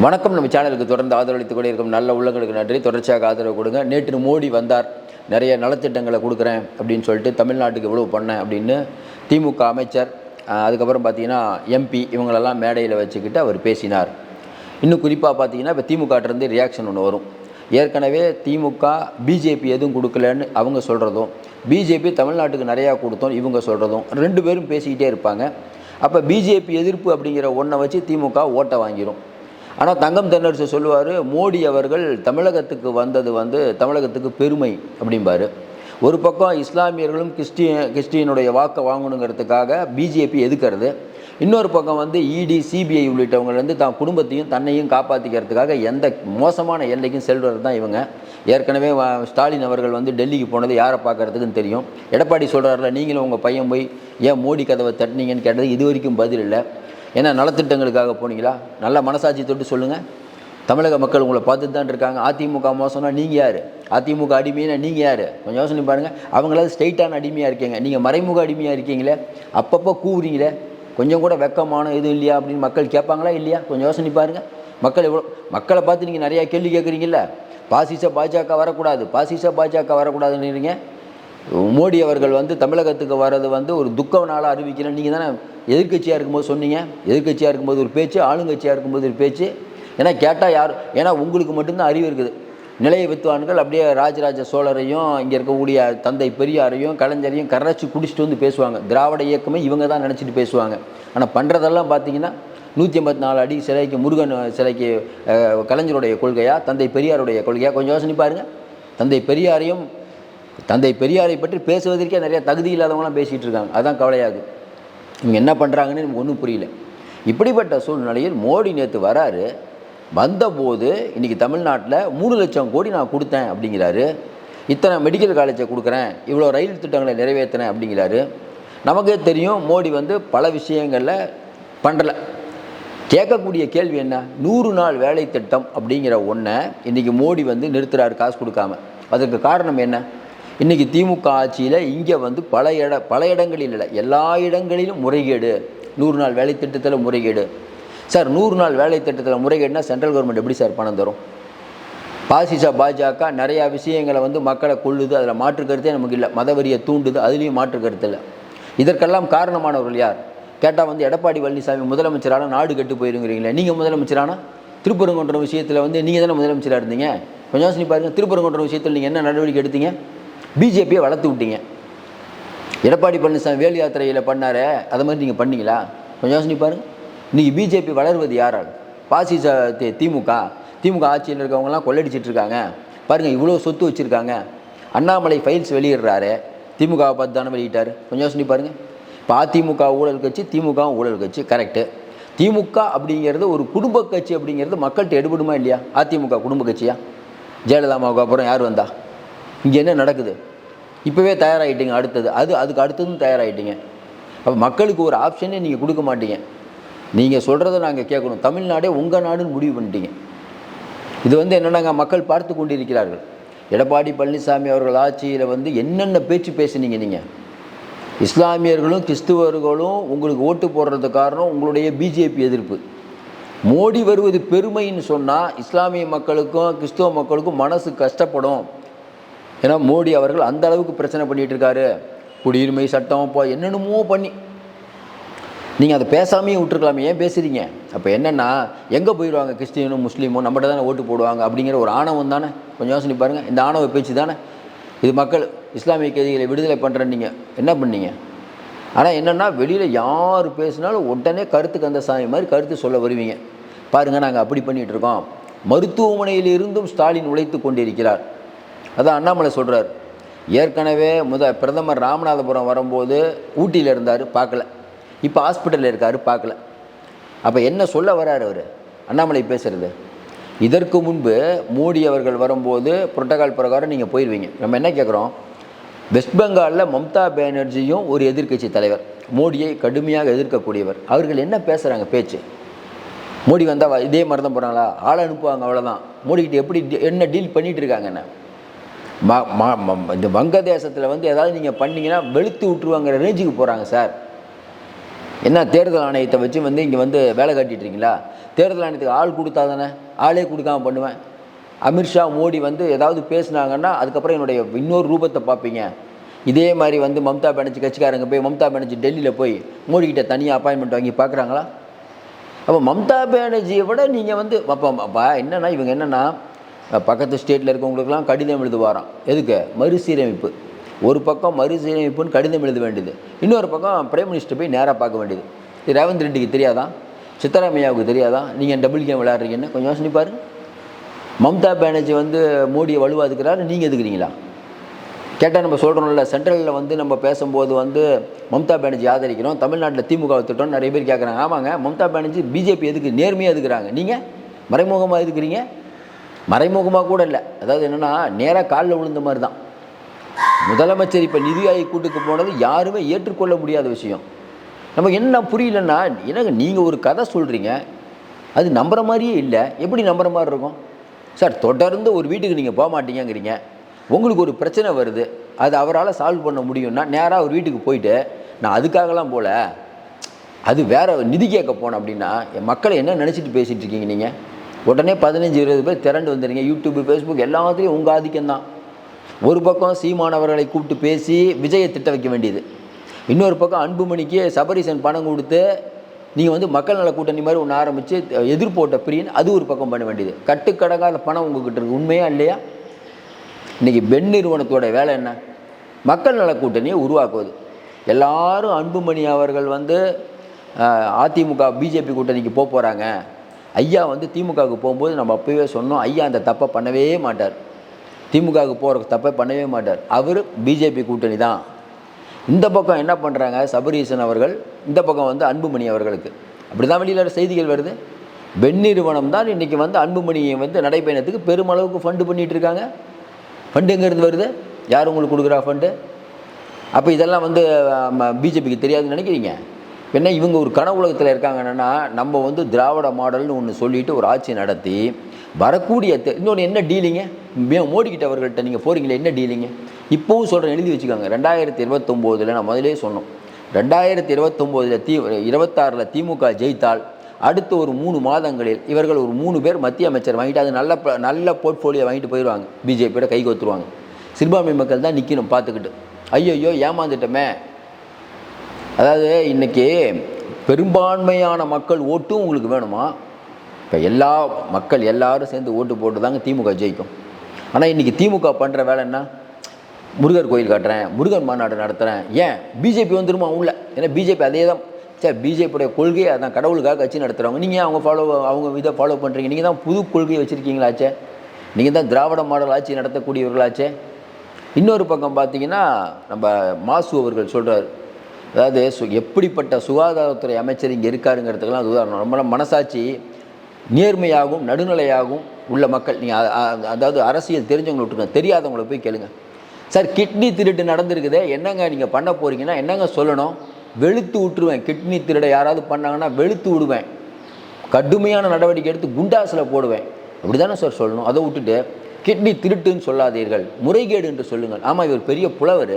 வணக்கம். நம்ம சேனலுக்கு தொடர்ந்து ஆதரவளித்துக் கொண்டே இருக்கும் நல்ல உள்ளங்களுக்கு நன்றி. தொடர்ச்சியாக ஆதரவு கொடுங்க. நேற்று மோடி வந்தார், நிறைய நலத்திட்டங்களை கொடுக்குறேன் அப்படின்னு சொல்லிட்டு தமிழ்நாட்டுக்கு இவ்வளோ பண்ணேன் அப்படின்னு திமுக அமைச்சர், அதுக்கப்புறம் பார்த்தீங்கன்னா எம்பி இவங்களெல்லாம் மேடையில் வச்சுக்கிட்டு அவர் பேசினார். இன்னும் குறிப்பாக பார்த்தீங்கன்னா இப்போ திமுகட்டிருந்து ரியாக்ஷன் ஒன்று வரும். ஏற்கனவே திமுக பிஜேபி எதுவும் கொடுக்கலன்னு அவங்க சொல்கிறதும், பிஜேபி தமிழ்நாட்டுக்கு நிறையா கொடுத்தோம் இவங்க சொல்கிறதும், ரெண்டு பேரும் பேசிக்கிட்டே இருப்பாங்க. அப்போ பிஜேபி எதிர்ப்பு அப்படிங்கிற ஒன்றை வச்சு திமுக ஓட்டை வாங்கிடும். ஆனால் தங்கம் தென்னரசு சொல்லுவார், மோடி அவர்கள் தமிழகத்துக்கு வந்தது தமிழகத்துக்கு பெருமை அப்படிம்பார். ஒரு பக்கம் இஸ்லாமியர்களும் கிறிஸ்டியனுடைய வாக்கை வாங்கணுங்கிறதுக்காக பிஜேபி எதுக்கிறது, இன்னொரு பக்கம் இடி சிபிஐ உள்ளிட்டவங்கலேருந்து தான் குடும்பத்தையும் தன்னையும் காப்பாற்றிக்கிறதுக்காக எந்த மோசமான எல்லைக்கும் செல்வது தான் இவங்க. ஏற்கனவே ஸ்டாலின் அவர்கள் டெல்லிக்கு போனது யாரை பார்க்குறதுக்குன்னு தெரியும். எடப்பாடி சொல்கிறாரில்ல, நீங்களும் உங்கள் பையன் போய் ஏன் மோடி கதவை தட்டினீங்கன்னு கேட்டது இது வரைக்கும் பதில் இல்லை. ஏன்னா நலத்திட்டங்களுக்காக போனீங்களா? நல்ல மனசாட்சி தொட்டு சொல்லுங்கள். தமிழக மக்கள் உங்களை பார்த்துட்டு தான் இருக்காங்க. அதிமுக மோசம்னா நீங்கள் யார்? அதிமுக அடிமைன்னா நீங்கள் யார்? கொஞ்சம் யோசனை பாருங்கள். அவங்களாவது ஸ்ட்ரெயிட்டான அடிமையாக இருக்கீங்க, நீங்கள் மறைமுக அடிமையாக இருக்கீங்களே. அப்பப்போ கூவுறீங்களே, கொஞ்சம் கூட வெக்கமான எதுவும் இல்லையா அப்படின்னு மக்கள் கேட்பாங்களா இல்லையா? கொஞ்சம் யோசனை பாருங்கள். மக்களை பார்த்து நீங்கள் நிறையா கேள்வி கேட்குறீங்கள. பாசிச பாஜக வரக்கூடாது, பாசிச பாஜக வரக்கூடாதுன்னு மோடி அவர்கள் தமிழகத்துக்கு வர்றது ஒரு துக்க நாளாக அறிவிக்கிறேன். நீங்கள் தானே எதிர்கட்சியாக இருக்கும்போது சொன்னீங்க. எதிர்கட்சியாக இருக்கும்போது ஒரு பேச்சு, ஆளுங்கட்சியாக இருக்கும்போது ஒரு பேச்சு. ஏன்னா கேட்டால் ஏன்னா உங்களுக்கு மட்டும்தான் அறிவு இருக்குது. நிலைய வித்வான்கள் அப்படியே ராஜராஜ சோழரையும் இங்கே இருக்கக்கூடிய தந்தை பெரியாரையும் கலைஞரையும் கரைச்சி குடிச்சிட்டு பேசுவாங்க. திராவிட இயக்கமே இவங்க தான் நினச்சிட்டு பேசுவாங்க. ஆனால் பண்ணுறதெல்லாம் பார்த்தீங்கன்னா 154 அடி சிலைக்கு, முருகன் சிலைக்கு கலைஞருடைய கொள்கையா, தந்தை பெரியாருடைய கொள்கையா? கொஞ்சம் யோசனை பாருங்கள். தந்தை பெரியாரை பற்றி பேசுவதற்கே நிறைய தகுதி இல்லாதவங்களாம் பேசிகிட்டு இருக்காங்க. அதுதான் கவலையாகுது. இவங்க என்ன பண்ணுறாங்கன்னு நமக்கு ஒன்றும் புரியல. இப்படிப்பட்ட சூழ்நிலையில் மோடி நேற்று வராரு. வந்தபோது இன்றைக்கி தமிழ்நாட்டில் 3 லட்சம் கோடி நான் கொடுத்தேன் அப்படிங்கிறாரு. இத்தனை மெடிக்கல் காலேஜை கொடுக்குறேன், இவ்வளோ ரயில் திட்டங்களை நிறைவேற்றினேன் அப்படிங்கிறாரு. நமக்கே தெரியும் மோடி பல விஷயங்களில் பண்ணலை. கேட்கக்கூடிய கேள்வி என்ன? 100 நாள் வேலை திட்டம் அப்படிங்கிற ஒன்றை இன்றைக்கி மோடி நிறுத்துகிறாரு காசு கொடுக்காம. அதற்கு காரணம் என்ன? இன்றைக்கி திமுக ஆட்சியில் இங்கே பல இடங்களில் இல்லை, எல்லா இடங்களிலும் முறைகேடு. 100 நாள் வேலை திட்டத்தில் முறைகேடு. சார், 100 நாள் வேலை திட்டத்தில் முறைகேடுனா சென்ட்ரல் கவர்மெண்ட் எப்படி சார் பணம் தரும்? பாசிச பாஜக நிறையா விஷயங்களை மக்களை கொள்ளுது, அதில் மாற்று கருத்தே நமக்கு இல்லை. மதவெறியை தூண்டுது, அதுலேயும் மாற்று கருத்து இல்லை. இதற்கெல்லாம் காரணமானவர்கள் யார் கேட்டால் எடப்பாடி பழனிசாமி முதலமைச்சரான நாடு கெட்டு போயிருங்கிறீங்களே. நீங்கள் முதலமைச்சரான திருப்பரங்குன்றம் விஷயத்தில் நீங்கள் தானே முதலமைச்சராக இருந்தீங்க. கொஞ்சம் யோசனை பாருங்கள். திருப்பரங்குன்றம் விஷயத்தில் நீங்கள் என்ன நடவடிக்கை எடுத்தீங்க? பிஜேபியை வளர்த்து விட்டீங்க. எடப்பாடி பழனிசாமி வேல் யாத்திரையில் பண்ணாரே, அதை மாதிரி நீங்கள் பண்ணீங்களா? கொஞ்சம் யோசனை பாருங்கள். இன்றைக்கி பிஜேபி வளர்வது யாரால்? பாசிச திமுக ஆட்சியில் இருக்கவங்கலாம் கொள்ளடிச்சிட்டு இருக்காங்க பாருங்கள். இவ்வளோ சொத்து வச்சுருக்காங்க. அண்ணாமலை ஃபைல்ஸ் வெளியிடுறாரு, திமுகவை பார்த்து தானே வெளியிட்டார். கொஞ்சம் யோசனை பாருங்கள். இப்போ அதிமுக ஊழல் கட்சி, திமுக ஊழல் கட்சி, கரெக்டு. திமுக அப்படிங்கிறது ஒரு குடும்ப கட்சி அப்படிங்கிறது மக்கள்கிட்ட எடுபடுமா இல்லையா? அதிமுக குடும்ப கட்சியா? ஜெயலலிதாவுக்கு அப்புறம் யார் வந்தா? இங்கே என்ன நடக்குது? இப்போவே தயாராகிட்டீங்க. அதுக்கு அடுத்ததும் தயாராகிட்டீங்க. அப்போ மக்களுக்கு ஒரு ஆப்ஷனே நீங்கள் கொடுக்க மாட்டீங்க. நீங்கள் சொல்கிறத நாங்கள் கேட்கணும். தமிழ்நாடே உங்கள் நாடுன்னு முடிவு பண்ணிட்டீங்க. இது என்னென்னாங்க மக்கள் பார்த்து கொண்டிருக்கிறார்கள். எடப்பாடி பழனிசாமி அவர்கள் ஆட்சியில் என்னென்ன பேச்சு பேசுனீங்க நீங்கள்? இஸ்லாமியர்களும் கிறிஸ்துவர்களும் உங்களுக்கு ஓட்டு போடுறது காரணம் உங்களுடைய பிஜேபி எதிர்ப்பு. மோடி வருவது பெருமைன்னு சொன்னால் இஸ்லாமிய மக்களுக்கும் கிறிஸ்துவ மக்களுக்கும் மனசு கஷ்டப்படும். ஏன்னா மோடி அவர்கள் அந்த அளவுக்கு பிரச்சனை பண்ணிகிட்டு இருக்காரு. குடியுரிமை சட்டம் என்னென்னமோ பண்ணி நீங்கள் அதை பேசாமையே விட்டுருக்கலாமே. ஏன் பேசுகிறீங்க? அப்போ என்னென்னா எங்கே போயிடுவாங்க கிறிஸ்டியனும் முஸ்லீமும்? நம்மகிட்ட தானே ஓட்டு போடுவாங்க அப்படிங்கிற ஒரு ஆணவம் தானே. கொஞ்சம் யோசனை பாருங்கள். இந்த ஆணவ பேச்சு தானே இது. மக்கள் இஸ்லாமிய கைதிகளை விடுதலை பண்ணுறேன்னு நீங்கள் என்ன பண்ணீங்க? ஆனால் என்னென்னா வெளியில் யார் பேசினாலும் உடனே கருத்துக்கு அந்த சாமி மாதிரி கருத்து சொல்ல வருவீங்க. பாருங்கள், நாங்கள் அப்படி பண்ணிகிட்ருக்கோம். மருத்துவமனையில் இருந்தும் ஸ்டாலின் உழைத்து கொண்டிருக்கிறார். அதான் அண்ணாமலை சொல்கிறார். ஏற்கனவே பிரதமர் ராமநாதபுரம் வரும்போது ஊட்டியில் இருந்தார், பார்க்கல. இப்போ ஹாஸ்பிட்டலில் இருக்கார், பார்க்கல. அப்போ என்ன சொல்ல வர்றார் அவர் அண்ணாமலை பேசுகிறது? இதற்கு முன்பு மோடி அவர்கள் வரும்போது புரோட்டோகால் பிரகாரம் நீங்கள் போயிடுவீங்க. நம்ம என்ன கேட்குறோம்? வெஸ்ட் பெங்காலில் மம்தா பானர்ஜியும் ஒரு எதிர்க்கட்சி தலைவர், மோடியை கடுமையாக எதிர்க்கக்கூடியவர். அவர்கள் என்ன பேசுகிறாங்க பேச்சு? மோடி வந்தால் இதே மாதிரி தான் போகிறாங்களா? ஆளை அனுப்புவாங்க, அவ்வளோதான். மோடிக்கிட்ட எப்படி என்ன டீல் பண்ணிகிட்டு இருக்காங்கன்னு இந்த வங்கதேசத்தில் ஏதாவது நீங்கள் பண்ணிங்கன்னா வெளுத்து விட்டுருவாங்கிற ரேஞ்சுக்கு போகிறாங்க சார். என்ன தேர்தல் ஆணையத்தை வச்சு வந்து இங்கே வந்து வேலை காட்டிட்டுருக்கீங்களா? தேர்தல் ஆணையத்துக்கு ஆள் கொடுத்தா தானே, ஆளே கொடுக்காம பண்ணுவேன். அமித்ஷா மோடி வந்து ஏதாவது பேசுனாங்கன்னா அதுக்கப்புறம் என்னுடைய இன்னொரு ரூபத்தை பார்ப்பீங்க. இதே மாதிரி வந்து மம்தா பானர்ஜி கட்சிக்காரங்க போய் மம்தா பானர்ஜி டெல்லியில் போய் மோடிக்கிட்ட தனியாக அப்பாயின்மெண்ட் வாங்கி பார்க்குறாங்களா? அப்போ மம்தா பானர்ஜியை விட நீங்கள் வந்து அப்போ என்னென்னா இவங்க என்னென்னா பக்கத்து ஸ்டேட்டில் இருக்கவங்களுக்கெல்லாம் கடிதம் எழுது வாராம். எதுக்கு? மறுசீரமைப்பு. ஒரு பக்கம் மறுசீரமைப்புன்னு கடிதம் எழுத வேண்டியது, இன்னொரு பக்கம் பிரைம் மினிஸ்டர் போய் நேராக பார்க்க வேண்டியது. இது ரேவந்த் ரெட்டிக்கு தெரியாதா? சித்தராமையாவுக்கு தெரியாதா? நீங்கள் டபுள் கேம் விளையாடுறீங்கன்னு கொஞ்சம் யோசனை பாரு. மம்தா பானர்ஜி வந்து மோடியை வலுவாதுக்கிறாரு, நீங்கள் எதுக்குறீங்களா? கேட்டால் நம்ம சொல்கிறோம்ல, சென்ட்ரலில் வந்து நம்ம பேசும்போது வந்து மம்தா பானர்ஜி ஆதரிக்கிறோம், தமிழ்நாட்டில் திமுக திட்டம் நிறைய பேர் கேட்குறாங்க. ஆமாங்க, மம்தா பானர்ஜி பிஜேபி எதுக்கு நேர்மையாக எதுக்குறாங்க, நீங்கள் மறைமுகமாக எதுக்குறீங்க? மறைமுகமாக கூட இல்லை, அதாவது என்னென்னா நேராக காலில் விழுந்த மாதிரி தான். முதலமைச்சர் இப்போ நிதி ஆயோக் கூட்டுக்கு போனது யாருமே ஏற்றுக்கொள்ள முடியாத விஷயம். நமக்கு என்ன புரியலன்னா, எனக்கு நீங்கள் ஒரு கதை சொல்கிறீங்க, அது நம்புகிற மாதிரியே இல்லை. எப்படி நம்புகிற மாதிரி இருக்கும் சார்? தொடர்ந்து ஒரு வீட்டுக்கு நீங்கள் போக மாட்டீங்கிறீங்க, உங்களுக்கு ஒரு பிரச்சனை வருது, அது அவரால் சால்வ் பண்ண முடியும்னா நேராக ஒரு வீட்டுக்கு போயிட்டு நான் அதுக்காகலாம் போகல, அது வேறு நிதி கேட்க போனேன் அப்படின்னா மக்களை என்ன நினச்சிட்டு பேசிகிட்டு இருக்கீங்க நீங்கள்? உடனே 15-20 பேர் திரண்டு வந்துடுங்க. யூடியூப், ஃபேஸ்புக் எல்லாத்துலேயும் உங்கள் ஆதிக்கம்தான். ஒரு பக்கம் சீமானவர்களை கூப்பிட்டு பேசி விஜயை திட்ட வைக்க வேண்டியது, இன்னொரு பக்கம் அன்புமணிக்கு சபரீசன் பணம் கொடுத்து நீங்கள் வந்து மக்கள் நல கூட்டணி மாதிரி ஒன்று ஆரம்பித்து எதிர்ப்போட்ட பிரின்னு அது ஒரு பக்கம் பண்ண வேண்டியது. கட்டுக்கடங்காத பணம் உங்கள்கிட்ட இருக்குது, உண்மையாக இல்லையா? இன்றைக்கி பெண் நிறுவனத்தோட வேலை என்ன? மக்கள் நல கூட்டணியை உருவாக்குவது. எல்லாரும் அன்புமணி அவர்கள் வந்து அதிமுக பிஜேபி கூட்டணிக்கு போகிறாங்க, ஐயா வந்து திமுகவுக்கு போகும்போது நம்ம அப்போவே சொன்னோம், ஐயா அந்த தப்பை பண்ணவே மாட்டார், திமுகவுக்கு போகிற தப்பை பண்ணவே மாட்டார், அவர் பிஜேபி கூட்டணி தான். இந்த பக்கம் என்ன பண்ணுறாங்க சபரீசன் அவர்கள், இந்த பக்கம் வந்து அன்புமணி அவர்களுக்கு அப்படி தான் வெளியில் செய்திகள் வருது. பெண் நிறுவனம் தான் இன்றைக்கி வந்து அன்புமணியை வந்து நடைபயணத்துக்கு பெருமளவுக்கு ஃபண்டு பண்ணிகிட்டு இருக்காங்க. ஃபண்டு எங்கேருந்து வருது? யார் உங்களுக்கு கொடுக்குறா ஃபண்டு? அப்போ இதெல்லாம் வந்து பிஜேபிக்கு தெரியாதுன்னு நினைக்கிறீங்க? என்ன இவங்க ஒரு கனவு உலகத்தில் இருக்காங்க. என்னென்னா நம்ம வந்து திராவிட மாடல்னு ஒன்று சொல்லிவிட்டு ஒரு ஆட்சி நடத்தி வரக்கூடிய இன்னொன்று என்ன டீலிங்க? மோடிக்கிட்ட அவர்கள்ட்ட நீங்கள் போகிறீங்களே, என்ன டீலிங்க? இப்போவும் சொல்கிறேன், எழுதி வச்சுக்கோங்க. 2029 நான் முதலே சொன்னோம், 2029 26 திமுக ஜெயித்தால் அடுத்த ஒரு 3 மாதங்களில் இவர்கள் ஒரு 3 பேர் மத்திய அமைச்சர் வாங்கிட்டு அது நல்ல போர்ட்ஃபோலியோ வாங்கிட்டு போயிடுவாங்க, பிஜேபியோட கை கோத்துருவாங்க. சிறுபான்மை மக்கள் தான் நிற்கணும் பார்த்துக்கிட்டு, ஐயோ ஏமாந்துட்டோமே. அதாவது இன்றைக்கி பெரும்பான்மையான மக்கள் ஓட்டும் உங்களுக்கு வேணுமா? இப்போ எல்லா மக்கள் எல்லோரும் சேர்ந்து ஓட்டு போட்டு தாங்க திமுக ஜெயிக்கும். ஆனால் இன்றைக்கி திமுக பண்ணுற வேலை என்ன? முருகர் கோயில் கட்டுறேன், முருகன் மாநாடு நடத்துகிறேன். ஏன் பிஜேபி வந்துருமா உள்ள? ஏன்னா பிஜேபி அதே தான். சரி, பிஜேபியோடைய கொள்கையை அதான், கடவுளுக்காக கட்சி நடத்துகிறவங்க. நீங்கள் அவங்க இதை ஃபாலோ பண்ணுறீங்க. நீங்கள் தான் புது கொள்கையை வச்சுருக்கீங்களாச்சே, நீங்கள் தான் திராவிட மாடல் ஆட்சி நடத்தக்கூடியவர்களாச்சே. இன்னொரு பக்கம் பார்த்தீங்கன்னா நம்ம மாசு அவர்கள் சொல்கிறார், அதாவது எப்படிப்பட்ட சுகாதாரத்துறை அமைச்சர் இங்கே இருக்காருங்கிறதுக்கெல்லாம் அது உதாரணம். ரொம்ப மனசாட்சி நேர்மையாகவும் நடுநிலையாகவும் உள்ள மக்கள். நீங்கள் அதாவது அரசியல் தெரிஞ்சவங்களை விட்டுருங்க, தெரியாதவங்களை போய் கேளுங்க. சார் கிட்னி திருட்டு நடந்திருக்குதே, என்னங்க நீங்கள் பண்ண போகிறீங்கன்னா என்னங்க சொல்லணும்? வெளுத்து விட்டுருவேன். கிட்னி திருடை யாராவது பண்ணாங்கன்னா வெளுத்து விடுவேன், கடுமையான நடவடிக்கை எடுத்து குண்டாசில் போடுவேன், அப்படி தானே சார் சொல்லணும். அதை விட்டுட்டு கிட்னி திருட்டுன்னு சொல்லாதீர்கள், முறைகேடு என்று சொல்லுங்கள். ஆமாம், இவர் பெரிய புலவர்,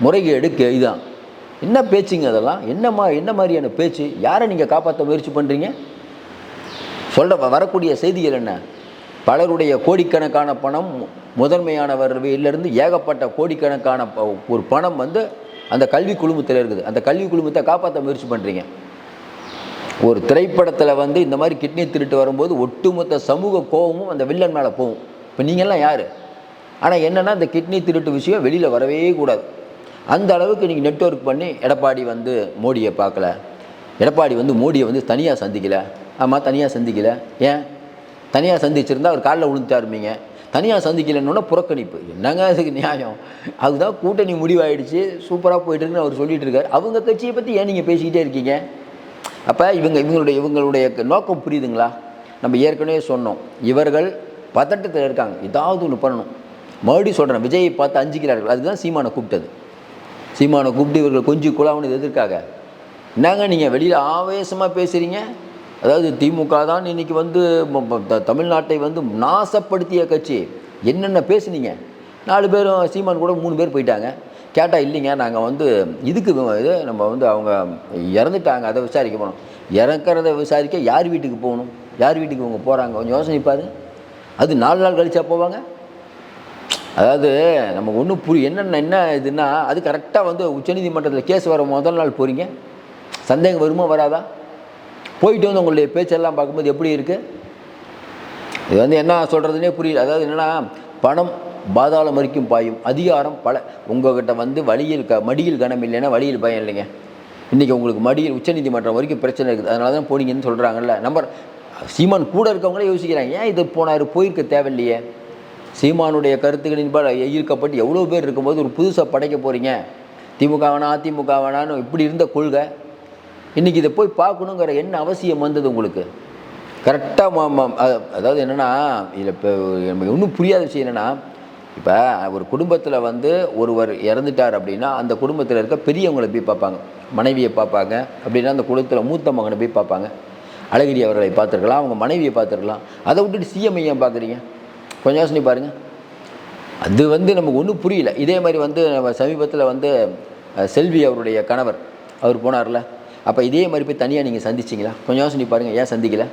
முறைகேடு இதுதான். என்ன பேச்சுங்க அதெல்லாம்? என்ன மாதிரியான பேச்சு? யாரை நீங்கள் காப்பாற்ற முயற்சி பண்ணுறீங்க? வரக்கூடிய செய்திகள் என்ன? பலருடைய கோடிக்கணக்கான பணம் முதன்மையானவர்களிலிருந்து ஏகப்பட்ட கோடிக்கணக்கான ஒரு பணம் வந்து அந்த கல்வி குழுமத்தில் இருக்குது. அந்த கல்வி குழுமத்தை காப்பாற்ற முயற்சி பண்ணுறீங்க. ஒரு திரைப்படத்தில் வந்து இந்த மாதிரி கிட்னி திருட்டு வரும்போது ஒட்டுமொத்த சமூக கோபமும் அந்த வில்லன் மேலே போகும். இப்போ நீங்கள்லாம் யார்? ஆனால் என்னென்னா இந்த கிட்னி திருட்டு விஷயம் வெளியில் வரவே கூடாது. அந்த அளவுக்கு நீங்கள் நெட்வொர்க் பண்ணி எடப்பாடி வந்து மோடியை பார்க்கல, எடப்பாடி வந்து மோடியை வந்து தனியாக சந்திக்கலை. ஆமாம், தனியாக சந்திக்கலை. ஏன்? தனியாக சந்திச்சிருந்தால் அவர் காலில் விழுந்துட்டாருமீங்க. தனியாக சந்திக்கலைன்னா புறக்கணிப்பு. என்னங்க அதுக்கு நியாயம்? அதுதான் கூட்டணி முடிவாயிடுச்சு, சூப்பராக போயிட்டுருக்குன்னு அவர் சொல்லிகிட்டு இருக்கார். அவங்க கட்சியை பற்றி ஏன் நீங்கள் பேசிக்கிட்டே இருக்கீங்க? அப்போ இவங்களுடைய நோக்கம் புரியுதுங்களா? நம்ம ஏற்கனவே சொன்னோம், இவர்கள் பதட்டத்தில் இருக்காங்க, ஏதாவது ஒன்று பண்ணணும். மறுபடியும் சொல்கிறேன், விஜயை பார்த்து அஞ்சுக்கிறார்கள். அதுதான் சீமானை கூப்பிட்டது. சீமானை கூப்பிட்டு இவர்கள் கொஞ்சம் குழாவுன்னு எதிர்க்காக. என்னங்க நீங்கள் வெளியில் ஆவேசமாக பேசுகிறீங்க? அதாவது திமுக தான் இன்றைக்கி வந்து தமிழ்நாட்டை வந்து நாசப்படுத்திய கட்சி. என்னென்ன பேசுனீங்க? 4 பேரும் சீமான் கூட 3 பேர் போயிட்டாங்க. கேட்டால் இல்லைங்க நாங்கள் வந்து இதுக்கு இது நம்ம வந்து அவங்க இறந்துட்டாங்க அதை விசாரிக்க போனோம். இறக்கிறத விசாரிக்க யார் வீட்டுக்கு போகணும், யார் வீட்டுக்கு இவங்க போகிறாங்க, கொஞ்சம் யோசனை பாரு. அது 4 நாள் கழிச்சா போவாங்க. அதாவது நமக்கு ஒன்றும் என்ன இதுன்னா, அது கரெக்டாக வந்து உச்சநீதிமன்றத்தில் கேஸ் வர முதல் நாள் போகிறீங்க. சந்தேகம் வருமா வராதா? போயிட்டு வந்து உங்களுடைய பேச்செல்லாம் பார்க்கும்போது எப்படி இருக்குது? இது வந்து என்ன சொல்கிறதுனே புரியல. அதாவது என்னென்னா, பணம் பாதாளம் வரைக்கும் பாயும், அதிகாரம் பல. உங்கள்கிட்ட வந்து மடியில் கனம் இல்லைன்னா வழியில் பயம் இல்லைங்க. இன்றைக்கி உங்களுக்கு மடியில் உச்சநீதிமன்றம் வரைக்கும் பிரச்சனை இருக்குது. அதனால தான் போனீங்கன்னு சொல்கிறாங்கல்ல. சீமான் கூட இருக்கவங்களே யோசிக்கிறாங்க, ஏன் இது போயிருக்க தேவையில்லையே. சீமானுடைய கருத்துக்களின்பா ஈர்க்கப்பட்டு எவ்வளோ பேர் இருக்கும்போது ஒரு புதுசாக படைக்க போகிறீங்க. திமுக வேணாம் அதிமுக வேணான்னு இப்படி இருந்த கொள்கை இன்றைக்கி இதை போய் பார்க்கணுங்கிற என்ன அவசியம் வந்தது உங்களுக்கு? கரெக்டாக அதாவது என்னென்னா, இதில் இப்போ நமக்கு ஒன்றும் புரியாத விஷயம் என்னென்னா, இப்போ ஒரு குடும்பத்தில் வந்து ஒருவர் இறந்துட்டார் அப்படின்னா அந்த குடும்பத்தில் இருக்க பெரியவங்களை போய் பார்ப்பாங்க, மனைவியை பார்ப்பாங்க. அப்படின்னா அந்த குடும்பத்தில் மூத்த மகனை போய் பார்ப்பாங்க. அழகிரி அவர்களை பார்த்துருக்கலாம், அவங்க மனைவியை பார்த்துருக்கலாம். அதை விட்டுட்டு சிஎம் ஏன் பார்க்குறீங்க? கொஞ்சம் யோசனை பாருங்கள். அது வந்து நமக்கு ஒன்றும் புரியல. இதே மாதிரி வந்து நம்ம சமீபத்தில் வந்து செல்வி அவருடைய கணவர் அவர் போனார்ல, அப்போ இதே மாதிரி போய் தனியாக நீங்கள் சந்திச்சிங்களா? கொஞ்சம் யோசனை பாருங்கள், ஏன் சந்திக்கலை?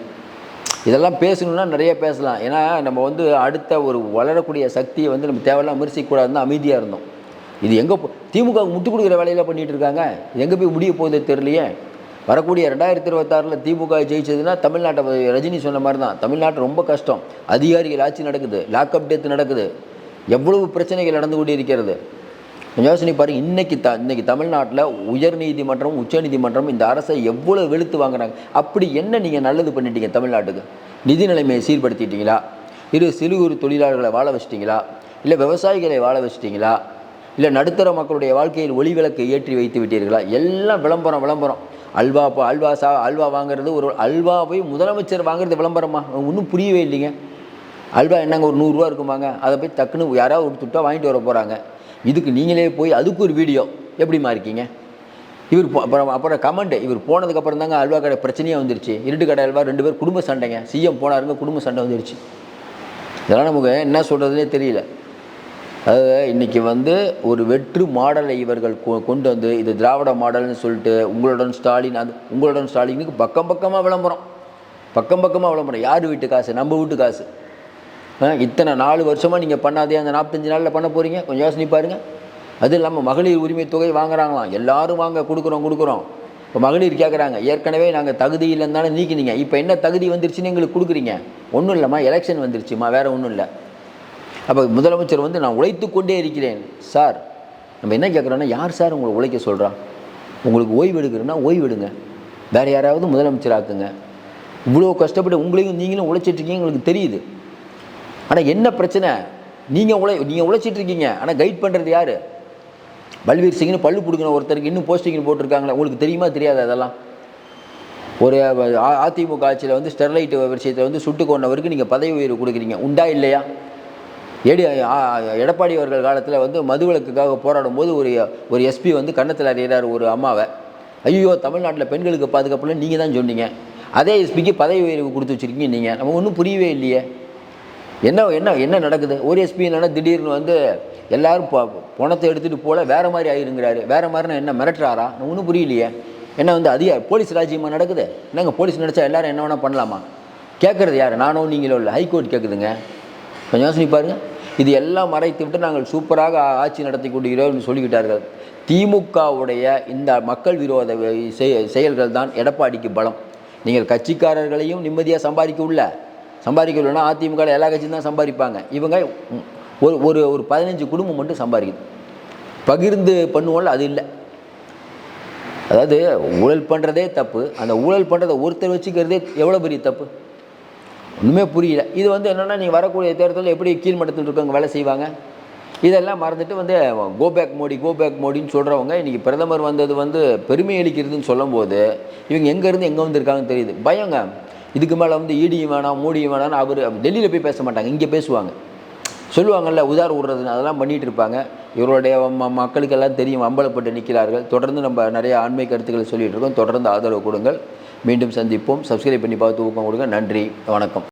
இதெல்லாம் பேசணுன்னா நிறைய பேசலாம். ஏன்னா நம்ம வந்து அடுத்த ஒரு வளரக்கூடிய சக்தியை வந்து நம்ம தேவையில்லாம் விமர்சிக்கக்கூடாதுன்னு அமைதியாக இருந்தோம். இது எங்கே திமுகவுக்கு முட்டு கொடுக்குற வேலையில் பண்ணிகிட்டு இருக்காங்க. இது எங்கே போய் முடிய போகுது தெரியலையே. வரக்கூடிய 2026 திமுக ஜெயிச்சதுன்னா தமிழ்நாட்டை ரஜினி சொன்ன மாதிரி தான், தமிழ்நாட்டு ரொம்ப கஷ்டம். அதிகாரிகள் ஆட்சி நடக்குது, லாக்அப் டெத் நடக்குது, எவ்வளவு பிரச்சனைகள் நடந்து கொண்டு இருக்கிறது. யோசனை பாருங்கள். இன்றைக்கி தமிழ்நாட்டில் உயர்நீதிமன்றம் உச்சநீதிமன்றம் இந்த அரசை எவ்வளோ வெளுத்து வாங்குறாங்க. அப்படி என்ன நீங்கள் நல்லது பண்ணிட்டீங்க தமிழ்நாட்டுக்கு? நிதி நிலைமையை சீர்படுத்திட்டீங்களா? சிறு குறு தொழிலாளர்களை வாழ வச்சிட்டிங்களா? இல்லை விவசாயிகளை வாழ வச்சிட்டிங்களா? இல்லை நடுத்தர மக்களுடைய வாழ்க்கையில் ஒளிவிளக்கை ஏற்றி வைத்து விட்டீர்களா? எல்லாம் விளம்பரம். அல்வா வாங்குறது, ஒரு அல்வாவை முதலமைச்சர் வாங்குறது விளம்பரமா? ஒன்றும் புரியவே இல்லைங்க. அல்வா என்னங்க ஒரு 100 ரூபா இருக்குமாங்க? அதை போய் டக்குன்னு யாராவது ஒரு துட்டா வாங்கிட்டு வர போகிறாங்க. இதுக்கு நீங்களே போய் அதுக்கு ஒரு வீடியோ எப்படிமா இருக்கீங்க? அப்புறம் கமெண்ட், இவர் போனதுக்கப்புறம் தாங்க அல்வா கடை பிரச்சனையாக வந்துருச்சு. இருட்டு கடை அல்வா 2 பேர் குடும்ப சண்டைங்க. சிஎம் போனாருங்க, குடும்ப சண்டை வந்துருச்சு. இதெல்லாம் நமக்கு என்ன சொல்கிறதுனே தெரியல. அதாவது இன்றைக்கி வந்து ஒரு வெற்று மாடலை இவர்கள் கொண்டு வந்து இது திராவிட மாடல்னு சொல்லிட்டு உங்களுடன் ஸ்டாலினுக்கு பக்கமாக விளம்பரம். யார் வீட்டு காசு? நம்ம வீட்டு காசு. இத்தனை 4 வருஷமாக நீங்கள் பண்ணாதே அந்த 45 நாளில் பண்ண போகிறீங்க. கொஞ்சம் யோசனை பாருங்கள். அது இல்லாமல் மகளிர் உரிமை தொகை வாங்குறாங்களாம். எல்லோரும் கொடுக்குறோம். இப்போ மகளிர் கேட்குறாங்க, ஏற்கனவே நாங்கள் தகுதி இல்லைன்னு தானே நீக்கினீங்க, இப்போ என்ன தகுதி வந்துருச்சுன்னு எங்களுக்கு கொடுக்குறீங்க? ஒன்றும் இல்லைம்மா, எலெக்ஷன் வந்துருச்சுமா, வேறு ஒன்றும் இல்லை. அப்போ முதலமைச்சர் வந்து நான் உழைத்து கொண்டே இருக்கிறேன். சார் நம்ம என்ன கேட்குறோன்னா, யார் சார் உங்களை உழைக்க சொல்கிறா? உங்களுக்கு ஓய்வு எடுக்கிறேன்னா ஓய்வு எடுங்க, வேறு யாராவது முதலமைச்சர் ஆக்குங்க. இவ்வளோ கஷ்டப்பட்டு நீங்களும் உழைச்சிட்ருக்கீங்க, உங்களுக்கு தெரியுது. ஆனால் என்ன பிரச்சனை? நீங்கள் உழைச்சிட்ருக்கீங்க, ஆனால் கைட் பண்ணுறது யார்? பல்வீர் சிங்னு பல்லு பிடிக்கணும் ஒருத்தருக்கு இன்னும் போஸ்டிங்னு போட்டிருக்காங்களே, உங்களுக்கு தெரியுமா தெரியாது? அதெல்லாம் ஒரு அதிமுக ஆட்சியில் வந்து ஸ்டெர்லைட் விஷயத்தில் வந்து சுட்டு கொண்டவருக்கு நீங்கள் பதவி உயர்வு கொடுக்குறீங்க, உண்டா இல்லையா? எடப்பாடி அவர்கள் காலத்தில் வந்து மதுவிலக்குக்காக போராடும் போது ஒரு எஸ்பி வந்து கன்னத்தில் அறிகிறார் ஒரு அம்மாவை. ஐயோ தமிழ்நாட்டில் பெண்களுக்கு பாதுகாப்புல நீங்கள் தான் சொன்னீங்க, அதே எஸ்பிக்கு பதவி உயர்வு கொடுத்து வச்சுருக்கீங்க நீங்கள். நம்ம ஒன்றும் புரியவே இல்லையே. என்ன நடக்குது? ஒரு எஸ்பி என்னன்னா திடீர்னு வந்து எல்லோரும் பணத்தை எடுத்துகிட்டு போல வேறு மாதிரி ஆயிருங்கிறாரு. வேறு மாதிரினா என்ன மிரட்டுறாரா? ஒன்றும் புரியலையே. என்ன வந்து போலீஸ் ராஜ்யமாக நடக்குது? என்னங்க போலீஸ் நினச்சா எல்லோரும் என்ன வேணால் பண்ணலாமா? கேட்குறது யார்? நானோ நீங்களோ இல்லை, ஹைகோர்ட் கேட்குதுங்க. கொஞ்சம் யோசனை பாருங்கள். இது எல்லாம் மறைத்து விட்டு நாங்கள் சூப்பராக ஆட்சி நடத்தி கொண்டிருக்கிறோம் சொல்லிக்கிட்டார்கள். திமுகவுடைய இந்த மக்கள் விரோத செயல்கள் தான் எடப்பாடிக்கு பலம். நீங்கள் கட்சிக்காரர்களையும் நிம்மதியாக சம்பாதிக்கலன்னா அதிமுக எல்லா கட்சியும் தான் சம்பாதிப்பாங்க. இவங்க ஒரு 15 குடும்பம் மட்டும் சம்பாதிக்குது. பகிர்ந்து பண்ணுவோம்ல, அது இல்லை. அதாவது ஊழல் பண்ணுறதே தப்பு, அந்த ஊழல் பண்ணுறதை ஒருத்தர் வச்சுக்கிறதே எவ்வளோ பெரிய தப்பு? ஒன்றுமே புரியல. இது வந்து என்னென்னா, நீங்கள் வரக்கூடிய தேர்தலில் எப்படி கீழ்மட்டத்தில் இருக்கவங்க வேலை செய்வாங்க? இதெல்லாம் மறந்துட்டு வந்து கோபேக் மோடின்னு சொல்கிறவங்க இன்றைக்கி பிரதமர் வந்தது வந்து பெருமை அளிக்கிறதுன்னு சொல்லும்போது இவங்க எங்கேருந்து எங்கே வந்திருக்காங்கன்னு தெரியுது. பயங்க. இதுக்கு மேலே வந்து ஈடியும் வேணாம் மோடியும் வேணாம்னு அவர் டெல்லியில் போய் பேச மாட்டாங்க, இங்கே பேசுவாங்க. சொல்லுவாங்கள்ல உதார விடுறதுன்னு, அதெல்லாம் பண்ணிகிட்டு இருப்பாங்க. இவருடைய மக்களுக்கெல்லாம் தெரியும், அம்பலப்பட்டு நிற்கிறார்கள். தொடர்ந்து நம்ம நிறைய ஆன்மீக கருத்துக்களை சொல்லிகிட்டு இருக்கோம். தொடர்ந்து ஆதரவு கொடுங்கள். மீண்டும் சந்திப்போம். சப்ஸ்கிரைப் பண்ணி பார்த்து ஊக்கம் கொடுங்க. நன்றி, வணக்கம்.